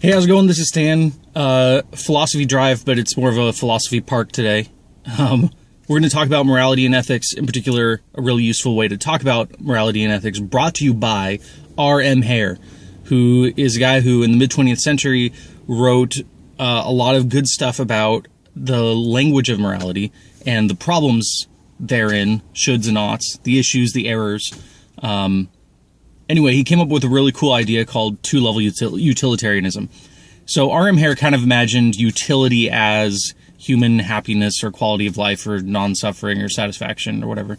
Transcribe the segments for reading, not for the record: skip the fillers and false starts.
Hey, how's it going? This is Stan. Philosophy Drive, but it's more of a philosophy park today. We're going to talk about morality and ethics, in particular, a really useful way to talk about morality and ethics, brought to you by R.M. Hare, who is a guy who, in the mid-20th century, wrote a lot of good stuff about the language of morality and the problems therein, shoulds and oughts, the issues, the errors. Anyway, he came up with a really cool idea called two-level utilitarianism. So R.M. Hare kind of imagined utility as human happiness or quality of life or non-suffering or satisfaction or whatever.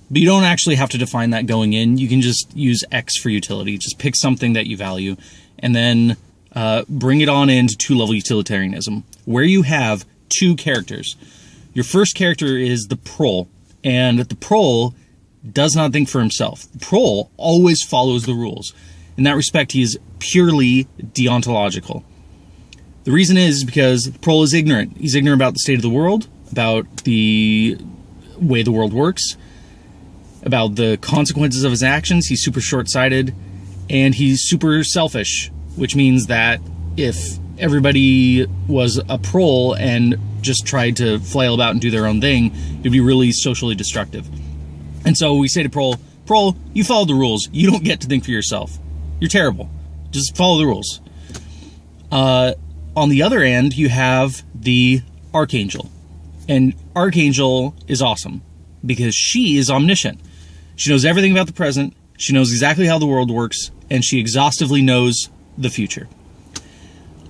But you don't actually have to define that going in. You can just use X for utility. Just pick something that you value and then bring it on into two-level utilitarianism, where you have two characters. Your first character is the Prole, and the Prole does not think for himself. The Prole always follows the rules. In that respect, he is purely deontological. The reason is because the Prole is ignorant. He's ignorant about the state of the world, about the way the world works, about the consequences of his actions. He's super short-sighted, and he's super selfish, which means that if everybody was a Prole and just tried to flail about and do their own thing, it'd be really socially destructive. And so we say to Prole, you follow the rules. You don't get to think for yourself. You're terrible. Just follow the rules. On the other end, you have the Archangel. And Archangel is awesome because she is omniscient. She knows everything about the present. She knows exactly how the world works, and she exhaustively knows the future.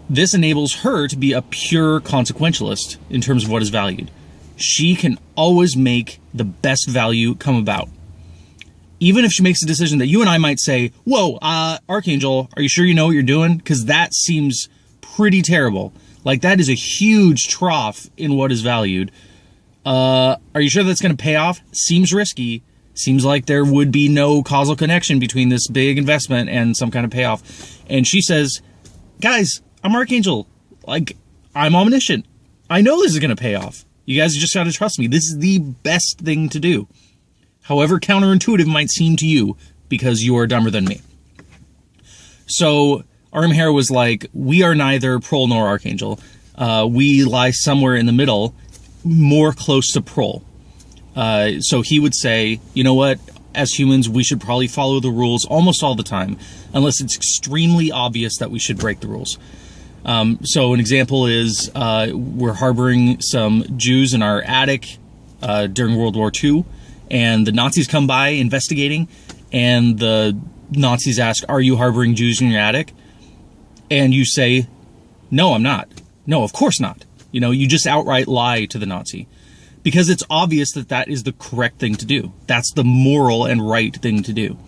This enables her to be a pure consequentialist in terms of what is valued. She can always make the best value come about. Even if she makes a decision that you and I might say, whoa, Archangel, are you sure you know what you're doing? Because that seems pretty terrible. Like, that is a huge trough in what is valued. Are you sure that's going to pay off? Seems risky. Seems like there would be no causal connection between this big investment and some kind of payoff. And she says, guys, I'm Archangel. Like, I'm omniscient. I know this is going to pay off. You guys just got to trust me. This is the best thing to do. However counterintuitive might seem to you, because you are dumber than me. So R.M. Hare was like, we are neither Prole nor Archangel. We lie somewhere in the middle, more close to Prole. So he would say, you know what? As humans, we should probably follow the rules almost all the time, unless it's extremely obvious that we should break the rules. So an example is we're harboring some Jews in our attic during World War II, and the Nazis come by investigating, and the Nazis ask, are you harboring Jews in your attic? And you say, no, I'm not. No, of course not. You know, you just outright lie to the Nazi. Because it's obvious that that is the correct thing to do. That's the moral and right thing to do.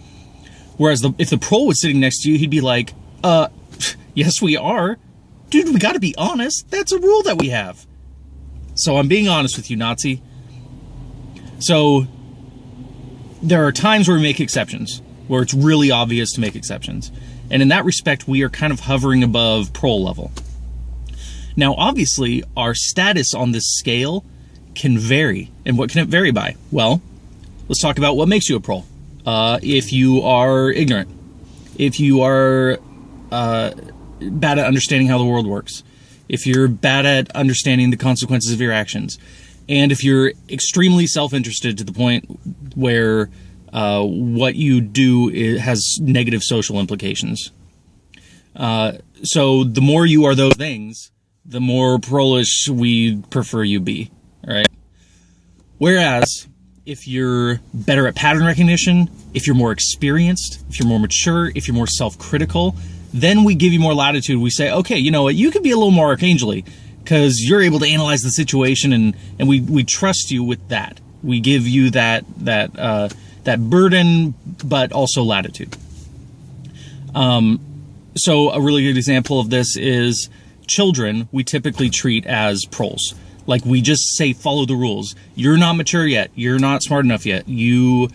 Whereas if the Prole was sitting next to you, he'd be like, yes, we are. Dude, we gotta be honest. That's a rule that we have. So I'm being honest with you, Nazi. So there are times where we make exceptions, where it's really obvious to make exceptions. And in that respect, we are kind of hovering above Prole level. Now, obviously, our status on this scale can vary. And what can it vary by? Well, let's talk about what makes you a Prole. If you are ignorant, if you are bad at understanding how the world works, if you're bad at understanding the consequences of your actions, and if you're extremely self-interested to the point where what you do has negative social implications. So the more you are those things, the more Prolish we prefer you be, right? Whereas if you're better at pattern recognition, if you're more experienced, if you're more mature, if you're more self-critical, then we give you more latitude. We say, okay, you know what, you could be a little more archangel-y because you're able to analyze the situation, and we trust you with that. We give you that burden, but also latitude. So a really good example of this is children we typically treat as Proles. Like, we just say, follow the rules. You're not mature yet. You're not smart enough yet. You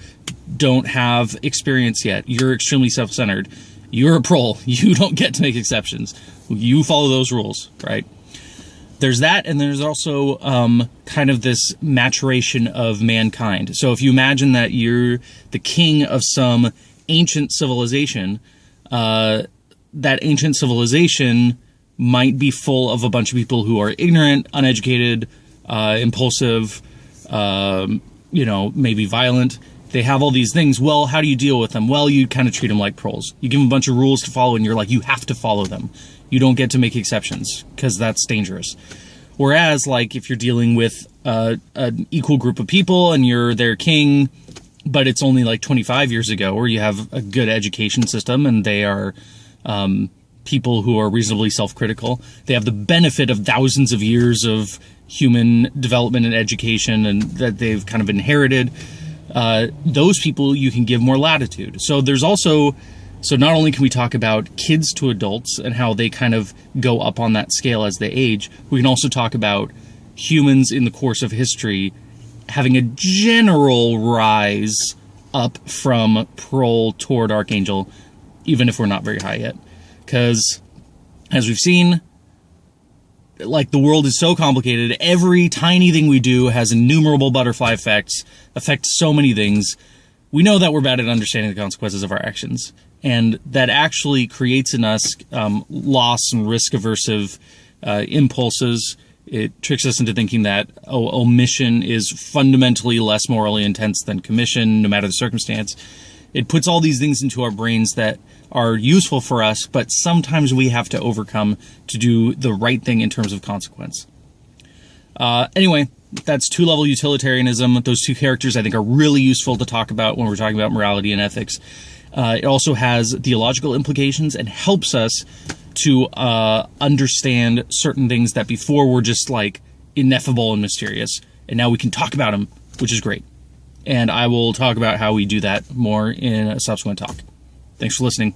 don't have experience yet. You're extremely self-centered. You're a Prole. You don't get to make exceptions. You follow those rules, right? There's that, and there's also kind of this maturation of mankind. So if you imagine that you're the king of some ancient civilization, that ancient civilization might be full of a bunch of people who are ignorant, uneducated, impulsive, maybe violent. They have all these things. Well, how do you deal with them? Well, you kind of treat them like proles. You give them a bunch of rules to follow, and you're like, you have to follow them. You don't get to make exceptions, because that's dangerous. Whereas, like, if you're dealing with an equal group of people, and you're their king, but it's only like 25 years ago, or you have a good education system, and they are people who are reasonably self-critical. They have the benefit of thousands of years of human development and education, and that they've kind of inherited. Those people you can give more latitude. So there's also, so not only can we talk about kids to adults and how they kind of go up on that scale as they age, we can also talk about humans in the course of history having a general rise up from Prole toward Archangel, even if we're not very high yet. Because, as we've seen, like, the world is so complicated. Every tiny thing we do has innumerable butterfly effects, affect so many things. We know that we're bad at understanding the consequences of our actions, and that actually creates in us loss and risk-aversive impulses. It tricks us into thinking that omission is fundamentally less morally intense than commission, no matter the circumstance. It puts all these things into our brains that are useful for us, but sometimes we have to overcome to do the right thing in terms of consequence. Anyway, that's two-level utilitarianism. Those two characters I think are really useful to talk about when we're talking about morality and ethics. It also has theological implications and helps us to understand certain things that before were just like ineffable and mysterious. And now we can talk about them, which is great. And I will talk about how we do that more in a subsequent talk. Thanks for listening.